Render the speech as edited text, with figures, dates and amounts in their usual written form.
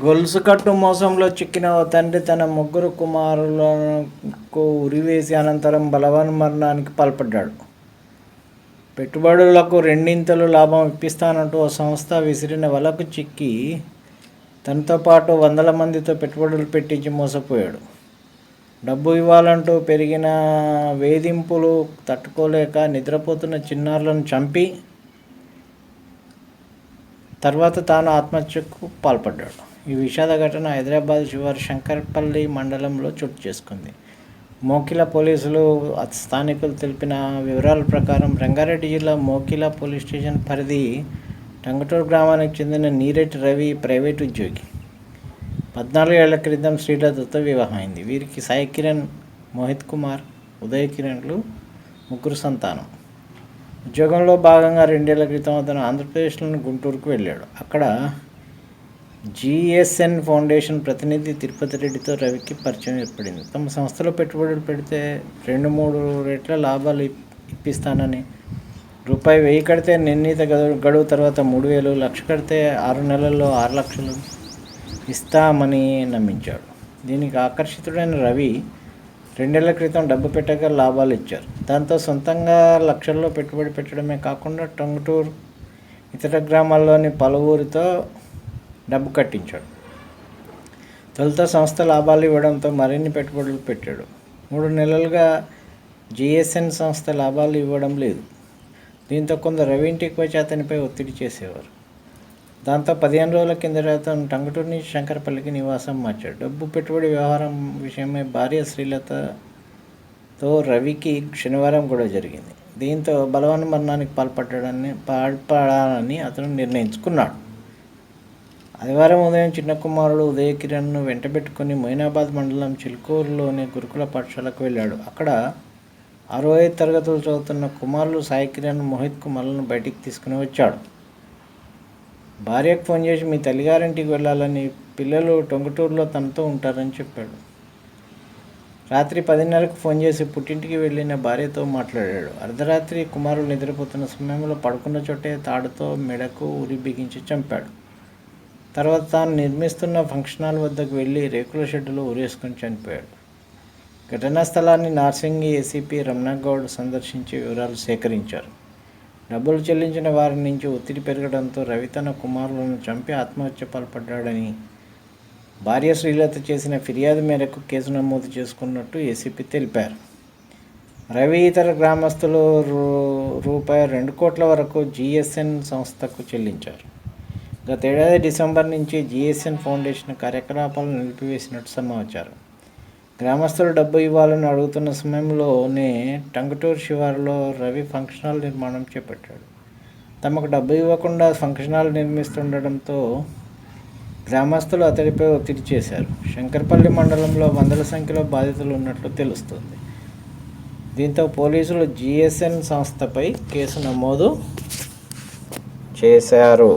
గొలుసు కట్టు మోసంలో చిక్కిన ఓ తండ్రి తన ముగ్గురు కుమారులకు ఉరివేసి అనంతరం బలవన్మరణానికి పాల్పడ్డాడు. పెట్టుబడులకు రెండింతలు లాభం ఇప్పిస్తానంటూ ఓ సంస్థ విసిరిన వలకు చిక్కి తనతో పాటు వందల మందితో పెట్టుబడులు పెట్టించి మోసపోయాడు. డబ్బు ఇవ్వాలంటూ పెరిగిన వేధింపులు తట్టుకోలేక నిద్రపోతున్న చిన్నారులను చంపి తర్వాత తాను ఆత్మహత్యకు పాల్పడ్డాడు. ఈ విషాద ఘటన హైదరాబాద్ శివారు శంకర్పల్లి మండలంలో చోటు చేసుకుంది. మోకిలా పోలీసులు స్థానికులు తెలిపిన వివరాల ప్రకారం రంగారెడ్డి జిల్లా మోకిలా పోలీస్ స్టేషన్ పరిధి టంగుటూరు గ్రామానికి చెందిన నీరెటి రవి ప్రైవేటు ఉద్యోగి. 14 ఏళ్ల క్రితం శ్రీలతతో వివాహమైంది. వీరికి సాయి కిరణ్, మోహిత్ కుమార్, ఉదయ్ కిరణ్లు ముగ్గురు సంతానం. ఉద్యోగంలో భాగంగా 2 ఏళ్ల క్రితం అతను ఆంధ్రప్రదేశ్లోని గుంటూరుకు వెళ్ళాడు. అక్కడ GSN ఫౌండేషన్ ప్రతినిధి తిరుపతి రెడ్డితో రవికి పరిచయం ఏర్పడింది. తమ సంస్థలో పెట్టుబడులు పెడితే 2-3 రెట్ల లాభాలు ఇప్పిస్తానని, ₹1000 కడితే నిర్ణీత గడువు తర్వాత 3000, 1,00,000 కడితే 6 నెలల్లో 6 లక్షలు ఇస్తామని నమ్మించాడు. దీనికి ఆకర్షితుడైన రవి 2 ఏళ్ల క్రితం డబ్బు పెట్టక లాభాలు ఇచ్చారు. దాంతో సొంతంగా లక్షల్లో పెట్టుబడి పెట్టడమే కాకుండా టంగుటూరు, ఇతర గ్రామాల్లోని పలువురితో డబ్బు కట్టించాడు. తొలుత సంస్థ లాభాలు ఇవ్వడంతో మరిన్ని పెట్టుబడులు పెట్టాడు. 3 నెలలుగా GSN సంస్థ లాభాలు ఇవ్వడం లేదు. దీంతో కొందరు రవి ఇంటికి వచ్చి అతనిపై ఒత్తిడి చేసేవారు. దాంతో 15 రోజుల కిందట అతను టంగుటూరు నుంచి శంకర్పల్లికి నివాసం మార్చాడు. డబ్బు పెట్టుబడి వ్యవహారం విషయమై భార్య శ్రీలతతో రవికి శనివారం గొడవ జరిగింది. దీంతో బలవన్మరణానికి పాల్పడాలని అతను నిర్ణయించుకున్నాడు. ఆదివారం ఉదయం చిన్న కుమారుడు ఉదయ్ కిరణ్ను వెంటబెట్టుకుని మొయినాబాద్ మండలం చిలుకూరులోని గురుకుల పాఠశాలకు వెళ్ళాడు. అక్కడ 6వ తరగతులు చదువుతున్న కుమారులు సాయి కిరణ్, మోహిత్ కుమార్లను బయటికి తీసుకుని వచ్చాడు. భార్యకు ఫోన్ చేసి మీ తల్లిగారింటికి వెళ్ళాలని, పిల్లలు టొంగుటూరులో తనతో ఉంటారని చెప్పాడు. రాత్రి 10:30కు ఫోన్ చేసి పుట్టింటికి వెళ్ళిన భార్యతో మాట్లాడాడు. అర్ధరాత్రి కుమారులు నిద్రపోతున్న సమయంలో పడుకున్న చోటే తాడుతో మెడకు ఉరి బిగించి చంపాడు. తర్వాత తాను నిర్మిస్తున్న ఫంక్షన్ హాల్ వద్దకు వెళ్ళి రేకుల షెడ్డులో ఉరేసుకొని చనిపోయాడు. ఘటనా స్థలాన్ని నార్సింగి ఏసీపీ రమణగౌడ్ సందర్శించి వివరాలు సేకరించారు. డబ్బులు చెల్లించిన వారి నుంచి ఒత్తిడి పెరగడంతో రవి తన కుమారులను చంపి ఆత్మహత్య పాల్పడ్డాడని, భార్య శ్రీలత చేసిన ఫిర్యాదు మేరకు కేసు నమోదు చేసుకున్నట్టు ఏసీపీ తెలిపారు. రవి ఇతర గ్రామస్తులు ₹2 కోట్ల వరకు GSN సంస్థకు చెల్లించారు. గతేడాది డిసెంబర్ నుంచి GSN ఫౌండేషన్ కార్యకలాపాలను నిలిపివేసినట్టు సమాచారం. గ్రామస్తులు డబ్బు ఇవ్వాలని అడుగుతున్న సమయంలోనే టంగుటూరు శివారులో రవి ఫంక్షన్ హాల్ నిర్మాణం చేపట్టాడు. తమకు డబ్బు ఇవ్వకుండా ఫంక్షన్ హాల్ నిర్మిస్తుండటంతో గ్రామస్తులు అతడిపై ఒత్తిడి చేశారు. శంకర్పల్లి మండలంలో వందల సంఖ్యలో బాధితులు ఉన్నట్లు తెలుస్తోంది. దీంతో పోలీసులు GSN సంస్థపై కేసు నమోదు చేశారు.